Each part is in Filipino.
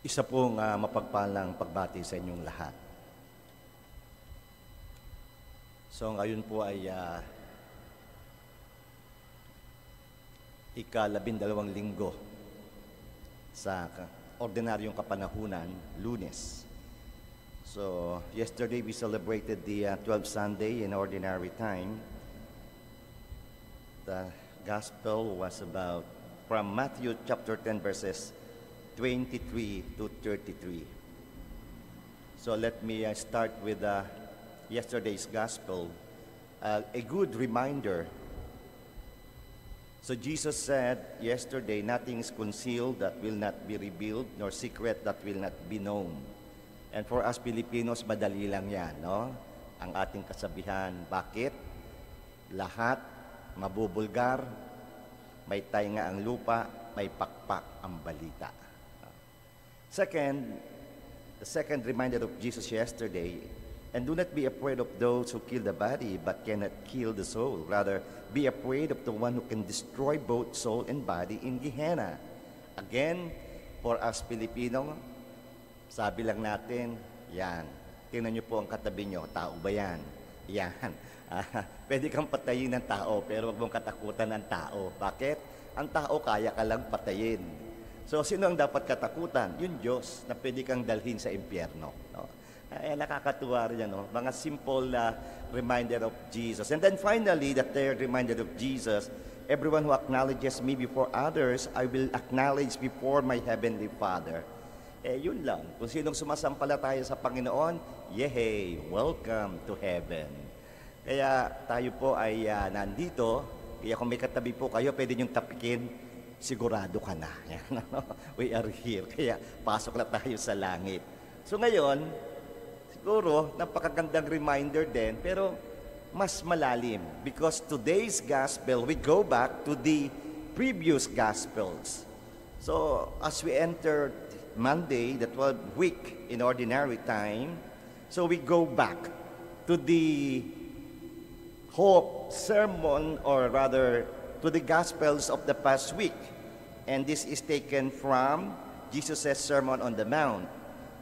Isa pong mapagpalang pagbati sa inyong lahat. So ngayon po ay ika-12 linggo sa ordinaryong kapanahunan, Lunes. So yesterday we celebrated the 12th Sunday in ordinary time. The gospel was about from Matthew chapter 10 verses 23 to 33. So let me start with yesterday's gospel, a good reminder. So Jesus said yesterday, nothing is concealed that will not be revealed, nor secret that will not be known. And for us Filipinos, madali lang yan, no? Ang ating kasabihan. Bakit? Lahat mabubulgar, may tainga ang lupa, may pakpak ang balita. Second, the second reminder of Jesus yesterday, and do not be afraid of those who kill the body but cannot kill the soul. Rather, be afraid of the one who can destroy both soul and body in Gehenna. Again, for us Filipino, sabi lang natin, yan. Tingnan niyo po ang katabi niyo, tao ba yan? Yan. Pwede kang patayin ng tao, pero huwag mong katakutan ng tao. Bakit? Ang tao kaya ka lang patayin. So, sino ang dapat katakutan? Yung Diyos na pwede kang dalhin sa impyerno. No? Nakakatuwa rin yan, no? Mga simple reminder of Jesus. And then finally, the third reminder of Jesus, everyone who acknowledges me before others, I will acknowledge before my heavenly Father. Yun lang. Kung sinong sumasampalataya sa Panginoon, yehey, welcome to heaven. Kaya tayo po ay nandito, kaya kung may katabi po kayo, pwede niyong tapikin, sigurado ka na. We are here. Kaya pasok na tayo sa langit. So ngayon, siguro, napakagandang reminder din, pero mas malalim. Because today's gospel, we go back to the previous gospels. So, as we enter Monday, the 12th week in ordinary time, so we go back to the hope sermon, or rather, to the Gospels of the past week. And this is taken from Jesus' Sermon on the Mount.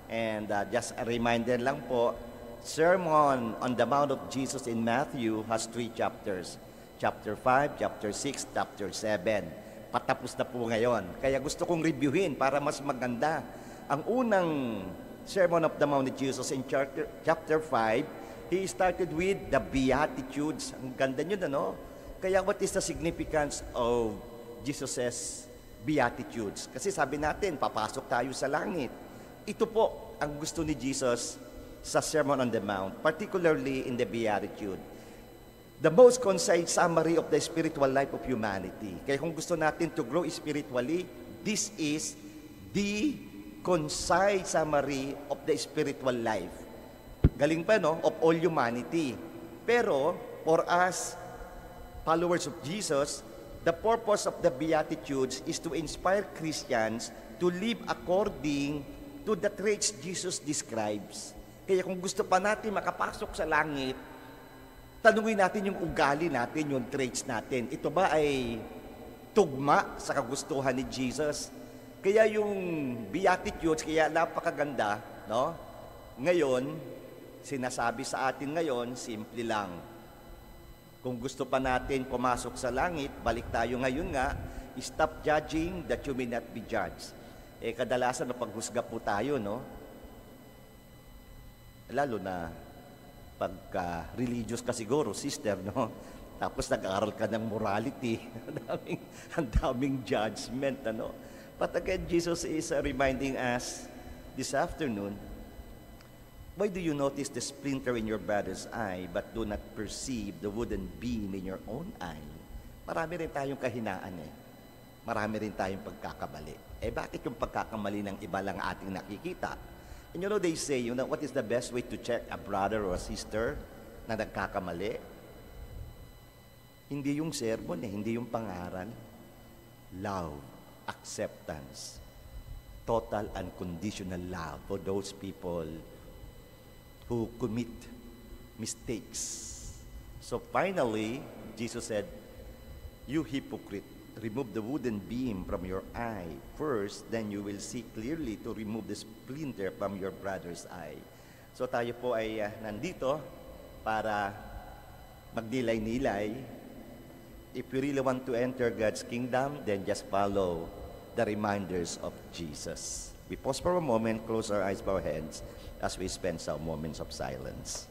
And just a reminder lang po, Sermon on the Mount of Jesus in Matthew has 3 chapters. Chapter 5, chapter 6, chapter 7. Patapos na po ngayon. Kaya gusto kong reviewin para mas maganda. Ang unang Sermon of the Mount of Jesus in chapter 5, he started with the Beatitudes. Ang ganda nyo na, no? Kaya what is the significance of Jesus' Beatitudes? Kasi sabi natin, papasok tayo sa langit. Ito po ang gusto ni Jesus sa Sermon on the Mount, particularly in the Beatitude. The most concise summary of the spiritual life of humanity. Kaya kung gusto natin to grow spiritually, this is the concise summary of the spiritual life. Galing pa, no? Of all humanity. Pero, for us, followers of Jesus, the purpose of the Beatitudes is to inspire Christians to live according to the traits Jesus describes. Kaya kung gusto pa natin makapasok sa langit, tanungin natin yung ugali natin, yung traits natin. Ito ba ay tugma sa kagustuhan ni Jesus? Kaya yung Beatitudes, kaya napakaganda, no? Ngayon, sinasabi sa atin ngayon, simple lang. Kung gusto pa natin pumasok sa langit, balik tayo ngayon nga, stop judging that you may not be judged. Kadalasan napaghusga po tayo, no? Lalo na pagka religious ka siguro, sister, no? Tapos nag-aaral ka ng morality. ang daming judgment, ano? But again, Jesus is reminding us this afternoon, why do you notice the splinter in your brother's eye but do not perceive the wooden beam in your own eye? Marami rin tayong kahinaan eh. Marami rin tayong pagkakamali. Bakit yung pagkakamali ng iba lang ating nakikita? And you know, they say, what is the best way to check a brother or a sister na nagkakamali? Hindi yung sermon eh, hindi yung pangaral. Love, acceptance, total unconditional love for those people who commit mistakes. So finally, Jesus said, "You hypocrite, remove the wooden beam from your eye first, then you will see clearly to remove the splinter from your brother's eye. So tayo po ay nandito para magnilay-nilay. If you really want to enter God's kingdom, then just follow the reminders of Jesus. We pause for a moment, close our eyes, bow our heads, as we spend some moments of silence.